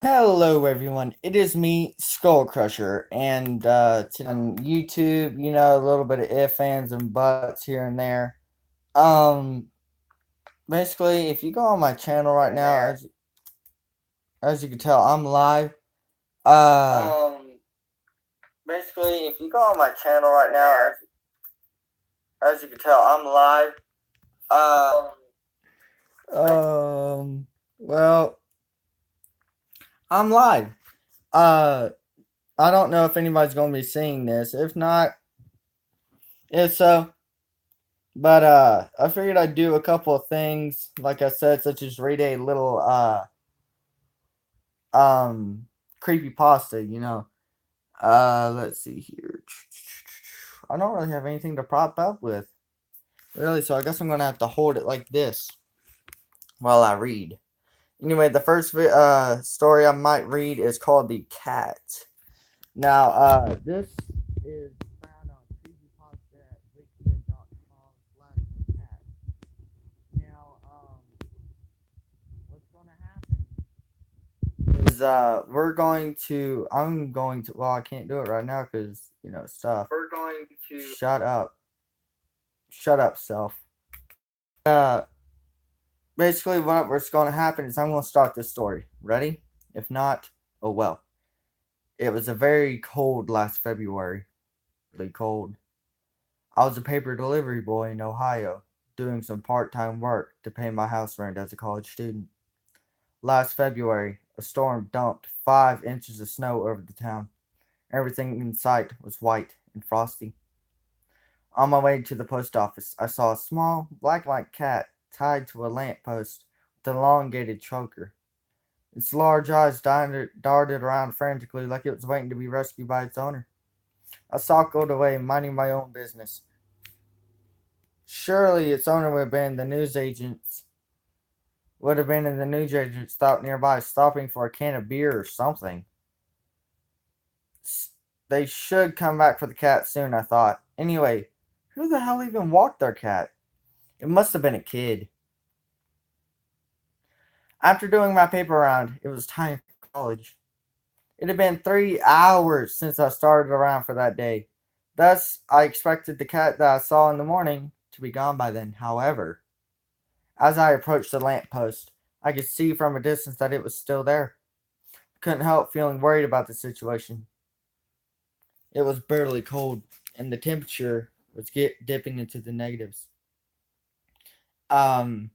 Hello everyone, it is me, Skull Crusher, and on YouTube, a little bit of ifs, ands, and buts here and there. Um, Basically, if you go on my channel right now, as you can tell, I'm live. Um, Basically, if you go on my channel right now, as you can tell, I'm live. Well, I'm live. Uh, I don't know if anybody's going to be seeing this. If not, if so, but I figured I'd do a couple of things, like I said, such as read a little um creepy pasta. Let's see here. I don't really have anything to prop up with, really, so I guess I'm gonna have to hold it like this while I read. Anyway, the first story I might read is called The Cat. Now, this is found on creepypasta at wikia.com/cat. Now, what's gonna happen is I'm going to, well, I can't do it right now because stuff. We're going to shut up, self. Uh, Basically, what's going to happen is I'm going to start this story. Ready? If not, oh well. It was a very cold last February. Really cold. I was a paper delivery boy in Ohio, doing some part-time work to pay my house rent as a college student. Last February, a storm dumped 5 inches of snow over the town. Everything in sight was white and frosty. On my way to the post office, I saw a small, black-like cat tied to a lamp post with an elongated choker. Its large eyes darted around frantically like it was waiting to be rescued by its owner. I stalked away, minding my own business. Surely its owner would have been in the newsagent's stop nearby, stopping for a can of beer or something. They should come back for the cat soon, I thought. Anyway, who the hell even walked their cat? It must have been a kid. After doing my paper round, it was time for college. It had been 3 hours since I started around for that day. Thus, I expected the cat that I saw in the morning to be gone by then. However, as I approached the lamp post, I could see from a distance that it was still there. I couldn't help feeling worried about the situation. It was bitterly cold, and the temperature was dipping into the negatives. Um,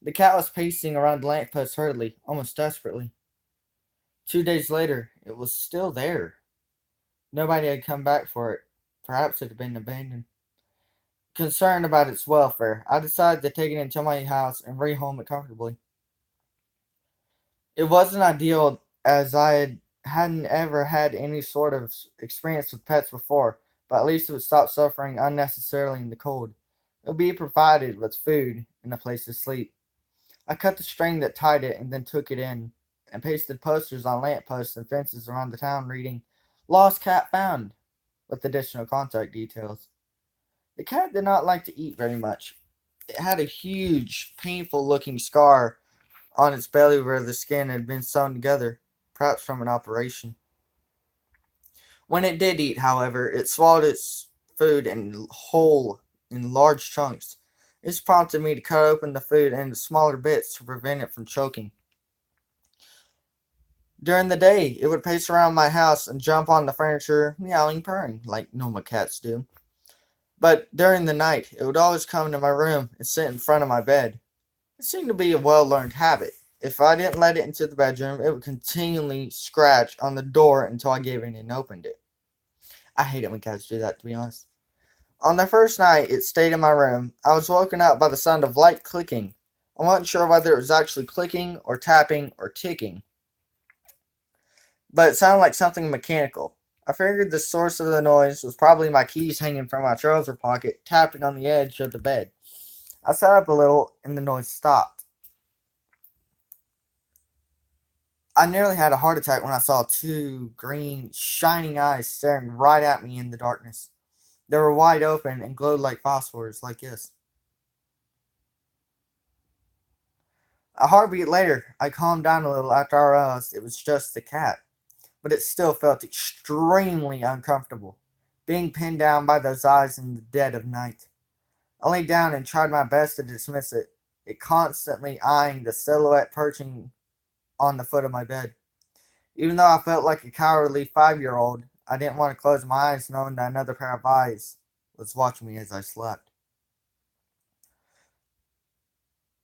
the cat was pacing around the lamppost hurriedly, almost desperately. 2 days later, it was still there. Nobody had come back for it. Perhaps it had been abandoned. Concerned about its welfare, I decided to take it into my house and rehome it comfortably. It wasn't ideal as hadn't ever had any sort of experience with pets before, but at least it would stop suffering unnecessarily in the cold. It would be provided with food and a place to sleep. I cut the string that tied it and then took it in and pasted posters on lampposts and fences around the town reading, "Lost cat found," with additional contact details. The cat did not like to eat very much. It had a huge, painful looking scar on its belly where the skin had been sewn together, perhaps from an operation. When it did eat, however, it swallowed its food whole in large chunks. This prompted me to cut open the food into smaller bits to prevent it from choking. During the day, it would pace around my house and jump on the furniture, meowing, purring, like normal cats do. But during the night, it would always come to my room and sit in front of my bed. It seemed to be a well learned habit. If I didn't let it into the bedroom, it would continually scratch on the door until I gave in and opened it. I hate it when cats do that, to be honest. On the first night it stayed in my room, I was woken up by the sound of light clicking. I wasn't sure whether it was actually clicking or tapping or ticking, but it sounded like something mechanical. I figured the source of the noise was probably my keys hanging from my trouser pocket, tapping on the edge of the bed. I sat up a little, and the noise stopped. I nearly had a heart attack when I saw two green, shining eyes staring right at me in the darkness. They were wide open and glowed like phosphors, like this. A heartbeat later, I calmed down a little after I realized it was just the cat, but it still felt extremely uncomfortable, being pinned down by those eyes in the dead of night. I lay down and tried my best to dismiss it constantly eyeing the silhouette perching on the foot of my bed. Even though I felt like a cowardly 5-year-old, I didn't want to close my eyes knowing that another pair of eyes was watching me as I slept.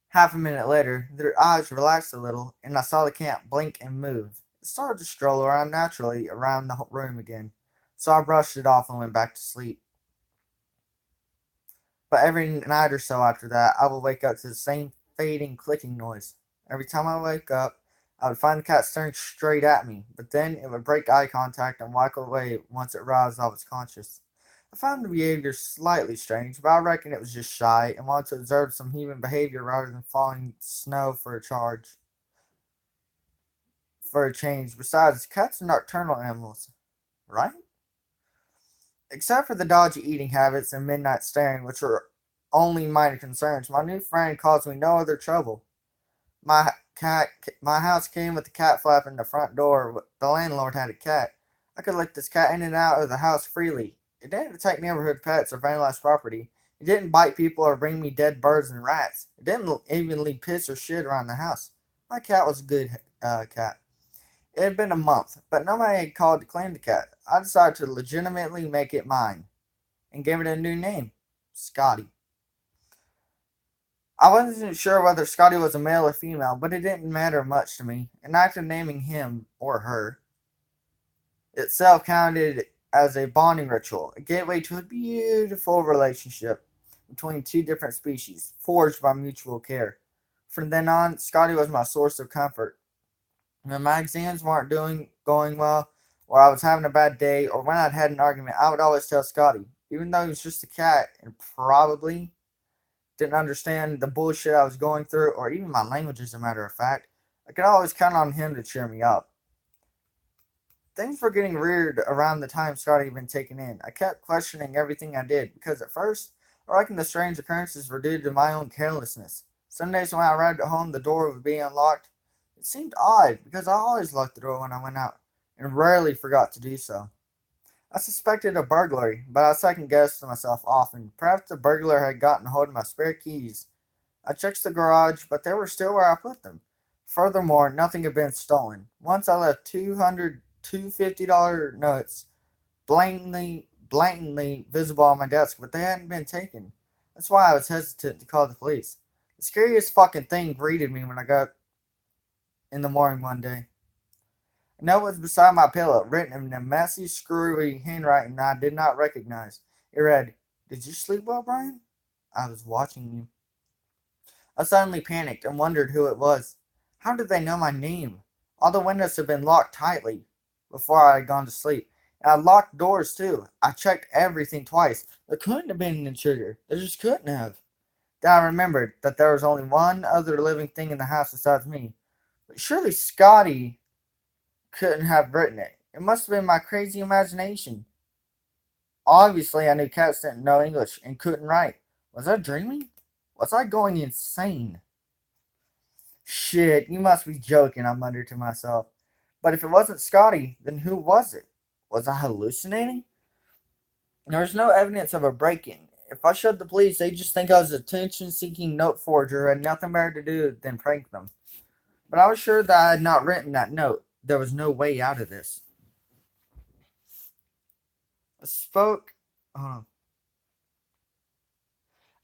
Half a minute later, their eyes relaxed a little, and I saw the cat blink and move. It started to stroll around naturally around the room again, so I brushed it off and went back to sleep. But every night or so after that, I would wake up to the same fading clicking noise. Every time I wake up, I would find the cat staring straight at me, but then it would break eye contact and walk away once it roused off its conscience. I found the behavior slightly strange, but I reckon it was just shy and wanted to observe some human behavior rather than falling snow for a change. Besides, cats are nocturnal animals, right? Except for the dodgy eating habits and midnight staring, which were only minor concerns, my new friend caused me no other trouble. My cat, my house came with a cat flap in the front door. The landlord had a cat. I could let this cat in and out of the house freely. It didn't attack neighborhood pets or vandalize property. It didn't bite people or bring me dead birds and rats. It didn't even leave piss or shit around the house. My cat was a good cat. It had been a month, but nobody had called to claim the cat. I decided to legitimately make it mine and gave it a new name, Scotty. I wasn't sure whether Scotty was a male or female, but it didn't matter much to me. An act of naming him, or her, itself counted as a bonding ritual, a gateway to a beautiful relationship between two different species, forged by mutual care. From then on, Scotty was my source of comfort. When my exams weren't going well, or I was having a bad day, or when I'd had an argument, I would always tell Scotty, even though he was just a cat and probably didn't understand the bullshit I was going through, or even my language, as a matter of fact. I could always count on him to cheer me up. Things were getting weird around the time Scotty had been taken in. I kept questioning everything I did, because at first, I reckoned the strange occurrences were due to my own carelessness. Some days when I arrived at home, the door would be unlocked. It seemed odd, because I always locked the door when I went out, and rarely forgot to do so. I suspected a burglary, but I second guessed myself often. Perhaps the burglar had gotten hold of my spare keys. I checked the garage, but they were still where I put them. Furthermore, nothing had been stolen. Once I left two $50 notes blatantly visible on my desk, but they hadn't been taken. That's why I was hesitant to call the police. The scariest fucking thing greeted me when I got up in the morning one day. A note was beside my pillow, written in a messy, screwy handwriting I did not recognize. It read, "Did you sleep well, Brian? I was watching you." I suddenly panicked and wondered who it was. How did they know my name? All the windows had been locked tightly before I had gone to sleep. And I locked doors too. I checked everything twice. There couldn't have been an intruder. There just couldn't have. Then I remembered that there was only one other living thing in the house besides me. But surely Scotty couldn't have written it. It must have been my crazy imagination. Obviously, I knew cats didn't know English and couldn't write. Was I dreaming? Was I going insane? Shit, you must be joking, I muttered to myself. But if it wasn't Scotty, then who was it? Was I hallucinating? There was no evidence of a break in. If I showed the police, they'd just think I was an attention seeking note forger who had nothing better to do than prank them. But I was sure that I had not written that note. There was no way out of this. I spoke. Uh,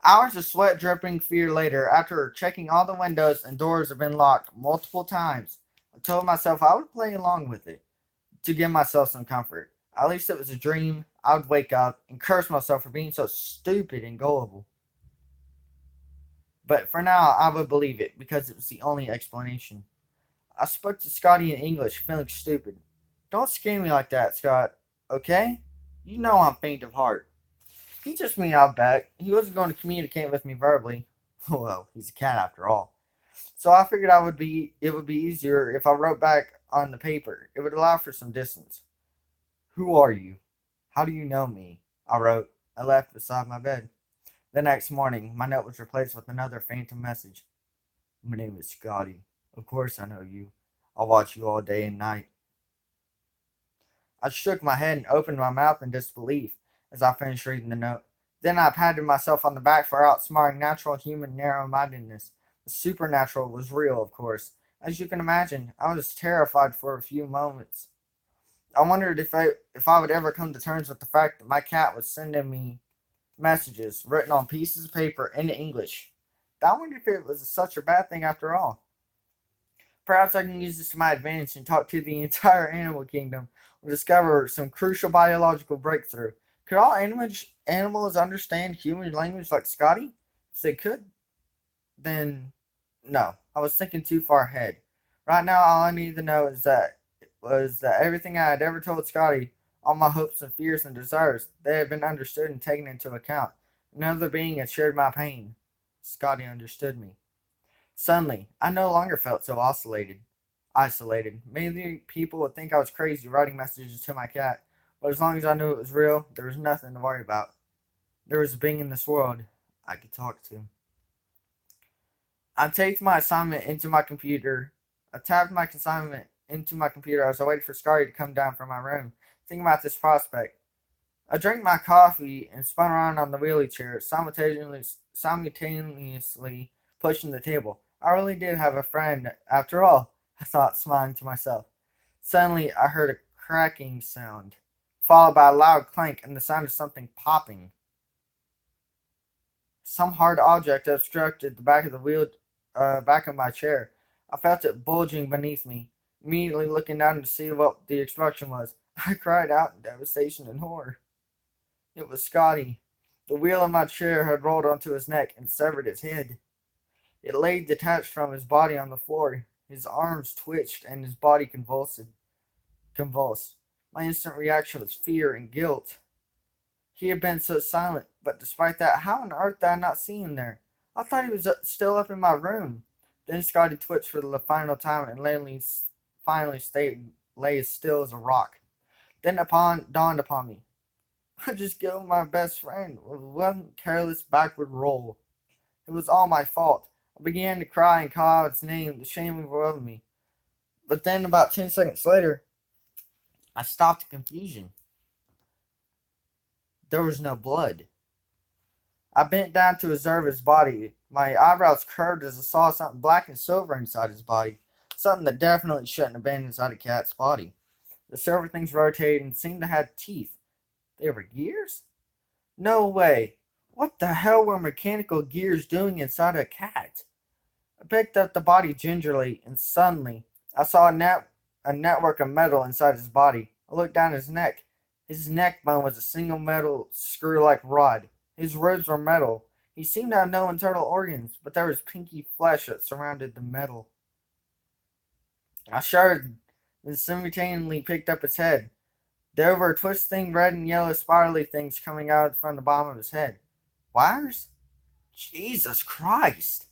Hours of sweat dripping fear later, after checking all the windows and doors had been locked multiple times, I told myself I would play along with it to give myself some comfort. At least it was a dream. I would wake up and curse myself for being so stupid and gullible. But for now, I would believe it because it was the only explanation. I spoke to Scotty in English, feeling stupid. Don't scare me like that, Scott. Okay? You know I'm faint of heart. He just meowed back. He wasn't going to communicate with me verbally. Well, he's a cat after all. So I figured it would be easier if I wrote back on the paper. It would allow for some distance. Who are you? How do you know me? I wrote. I left beside my bed. The next morning, my note was replaced with another phantom message. My name is Scotty. Of course I know you. I'll watch you all day and night. I shook my head and opened my mouth in disbelief as I finished reading the note. Then I patted myself on the back for outsmarting natural human narrow-mindedness. The supernatural was real, of course. As you can imagine, I was terrified for a few moments. I wondered if I would ever come to terms with the fact that my cat was sending me messages written on pieces of paper in English. I wondered if it was such a bad thing after all. Perhaps I can use this to my advantage and talk to the entire animal kingdom or discover some crucial biological breakthrough. Could all animals understand human language like Scotty? If they could, then no. I was thinking too far ahead. Right now, all I need to know is that everything I had ever told Scotty, all my hopes and fears and desires, they had been understood and taken into account. Another being had shared my pain. Scotty understood me. Suddenly, I no longer felt so isolated. Maybe people would think I was crazy writing messages to my cat, but as long as I knew it was real, there was nothing to worry about. There was a being in this world I could talk to. I taped my assignment into my computer. I tapped my assignment into my computer as I waited for Scotty to come down from my room, thinking about this prospect. I drank my coffee and spun around on the wheelie chair, simultaneously pushing the table. I really did have a friend, after all, I thought, smiling to myself. Suddenly, I heard a cracking sound, followed by a loud clank and the sound of something popping. Some hard object obstructed the back of my chair. I felt it bulging beneath me. Immediately looking down to see what the obstruction was, I cried out in devastation and horror. It was Scotty. The wheel of my chair had rolled onto his neck and severed his head. It lay detached from his body on the floor. His arms twitched and his body convulsed. My instant reaction was fear and guilt. He had been so silent, but despite that, how on earth did I not see him there? I thought he was still up in my room. Then Scotty twitched for the final time and finally lay as still as a rock. Then dawned upon me. I just killed my best friend with one careless backward roll. It was all my fault. I began to cry and call out its name. The shame overwhelmed me. But then, about 10 seconds later, I stopped in confusion. There was no blood. I bent down to observe his body. My eyebrows curved as I saw something black and silver inside his body. Something that definitely shouldn't have been inside a cat's body. The silver things rotated and seemed to have teeth. They were gears? No way. What the hell were mechanical gears doing inside a cat? I picked up the body gingerly, and suddenly I saw a network of metal inside his body. I looked down his neck. His neck bone was a single metal screw-like rod. His ribs were metal. He seemed to have no internal organs, but there was pinky flesh that surrounded the metal. I shuddered, then simultaneously picked up his head. There were twisting red and yellow spirally things coming out from the bottom of his head. Wires? Jesus Christ!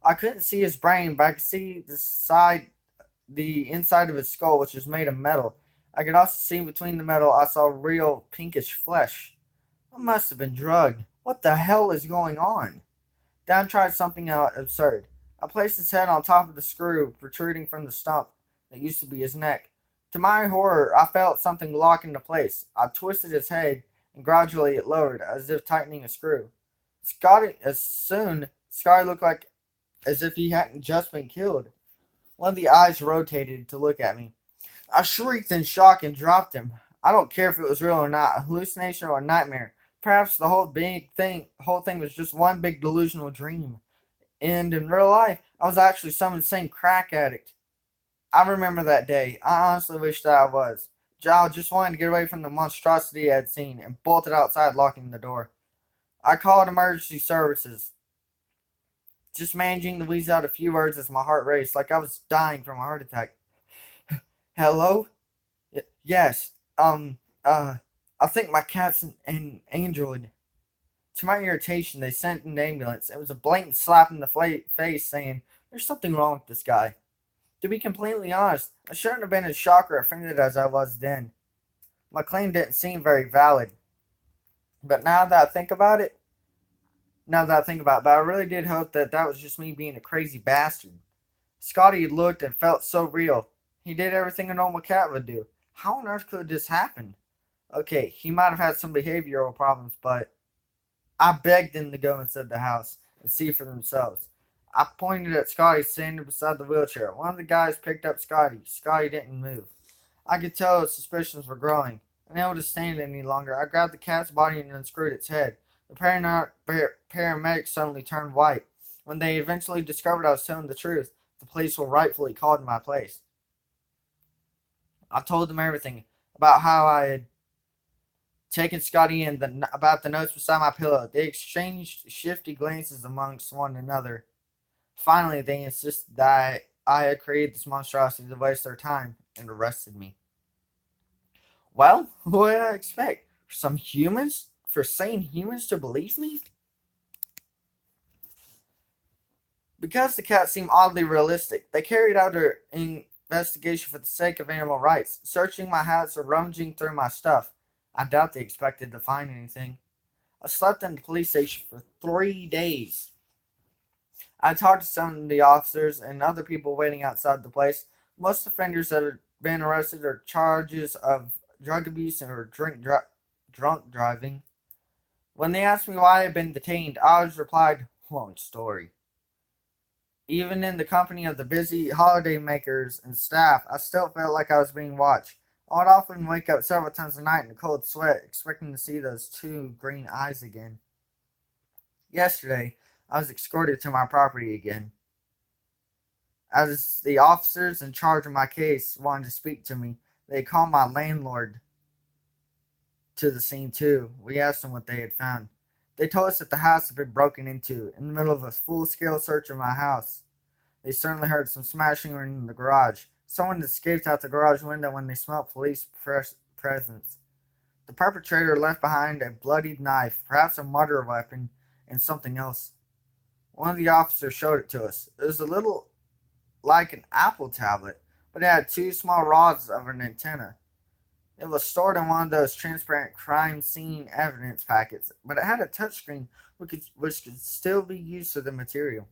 I couldn't see his brain, but I could see the inside of his skull, which was made of metal. I could also see between the metal I saw real pinkish flesh. I must have been drugged. What the hell is going on? Then I tried something absurd. I placed his head on top of the screw protruding from the stump that used to be his neck. To my horror, I felt something lock into place. I twisted his head, and gradually it lowered, as if tightening a screw. Scotty looked like as if he hadn't just been killed. One of the eyes rotated to look at me. I shrieked in shock and dropped him. I don't care if it was real or not, a hallucination or a nightmare. Perhaps the whole thing was just one big delusional dream. And in real life, I was actually some insane crack addict. I remember that day. I honestly wish that I was. Giles just wanted to get away from the monstrosity I had seen and bolted outside, locking the door. I called emergency services, just managing to wheeze out a few words as my heart raced, like I was dying from a heart attack. Hello? Yes. I think my cat's an android. To my irritation, they sent an ambulance. It was a blatant slap in the face saying, there's something wrong with this guy. To be completely honest, I shouldn't have been as shocked or offended as I was then. My claim didn't seem very valid. But now that I think about it, now that I think about it, but I really did hope that that was just me being a crazy bastard. Scotty looked and felt so real. He did everything a normal cat would do. How on earth could this happen? Okay, he might have had some behavioral problems, but I begged them to go inside the house and see for themselves. I pointed at Scotty standing beside the wheelchair. One of the guys picked up Scotty. Scotty didn't move. I could tell his suspicions were growing. Unable to stand any longer, I grabbed the cat's body and unscrewed its head. The paramedics suddenly turned white. When they eventually discovered I was telling the truth, the police were rightfully called in my place. I told them everything about how I had taken Scotty in, about the notes beside my pillow. They exchanged shifty glances amongst one another. Finally, they insisted that I had created this monstrosity to waste their time and arrested me. Well, what did I expect? For sane humans to believe me? Because the cat seemed oddly realistic, they carried out their investigation for the sake of animal rights, searching my house or rummaging through my stuff. I doubt they expected to find anything. I slept in the police station for 3 days. I talked to some of the officers and other people waiting outside the place. Most offenders that have been arrested are charges of drug abuse or drunk driving. When they asked me why I had been detained, I always replied, long story. Even in the company of the busy holiday makers and staff, I still felt like I was being watched. I would often wake up several times a night in a cold sweat, expecting to see those two green eyes again. Yesterday, I was escorted to my property again. As the officers in charge of my case wanted to speak to me, they called my landlord to the scene too. We asked them what they had found. They told us that the house had been broken into in the middle of a full-scale search of my house. They certainly heard some smashing in the garage. Someone escaped out the garage window when they smelled police presence. The perpetrator left behind a bloodied knife, perhaps a murder weapon, and something else. One of the officers showed it to us. It was a little like an Apple tablet, but it had two small rods of an antenna. It was stored in one of those transparent crime scene evidence packets, but it had a touchscreen which could still be used for the material.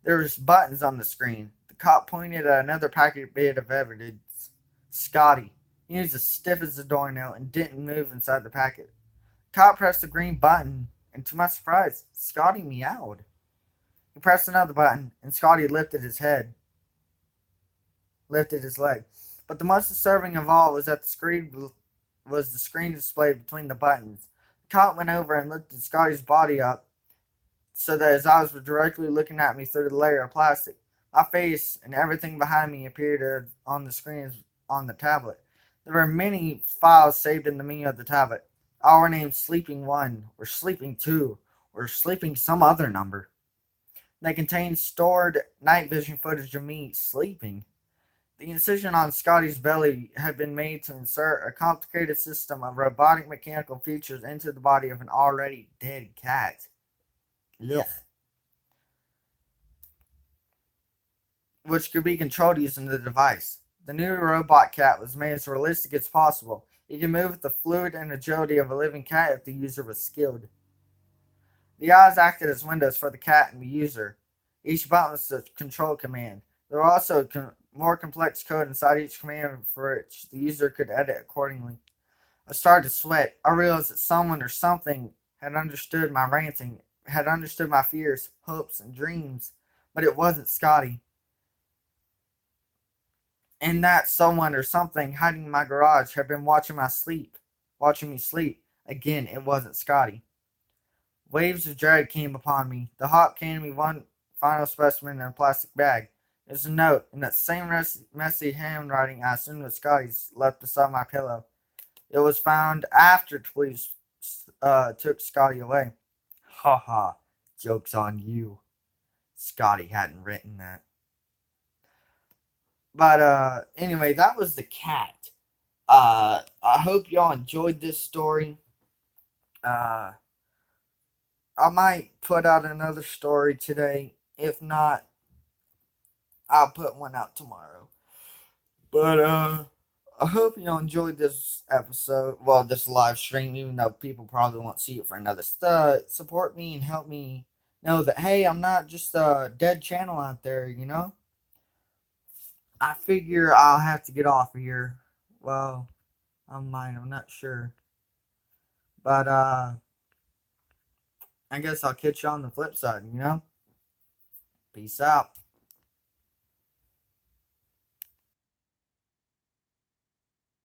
There was buttons on the screen. The cop pointed at another packet bit of evidence. Scotty. He was as stiff as a doornail and didn't move inside the packet. The cop pressed the green button, and to my surprise, Scotty meowed. He pressed another button, and Scotty lifted his leg. But the most disturbing of all was that the screen displayed between the buttons. The cop went over and lifted Scotty's body up so that his eyes were directly looking at me through the layer of plastic. My face and everything behind me appeared on the screen on the tablet. There were many files saved in the menu of the tablet. All were named Sleeping 1, or Sleeping 2, or Sleeping some other number. They contained stored night vision footage of me sleeping. The incision on Scotty's belly had been made to insert a complicated system of robotic mechanical features into the body of an already dead cat. Ugh. Which could be controlled using the device. The new robot cat was made as realistic as possible. It could move with the fluid and agility of a living cat if the user was skilled. The eyes acted as windows for the cat and the user. Each button was a control command. There was also more complex code inside each command for which the user could edit accordingly. I started to sweat. I realized that someone or something had understood my ranting, had understood my fears, hopes, and dreams, but it wasn't Scotty. And that someone or something hiding in my garage had been watching me sleep. Again, it wasn't Scotty. Waves of dread came upon me. The hawk handed me one final specimen in a plastic bag. It was a note in that same messy handwriting I assumed was Scotty's, left beside my pillow. It was found after the police took Scotty away. Ha ha, joke's on you. Scotty hadn't written that. But anyway, that was the cat. I hope y'all enjoyed this story. I might put out another story today. If not, I'll put one out tomorrow. But I hope you enjoyed this episode. Well, this live stream, even though people probably won't see it for another. Support me and help me know that hey, I'm not just a dead channel out there. I figure I'll have to get off of here. Well, I might. I'm not sure, but I guess I'll catch you on the flip side. Peace out.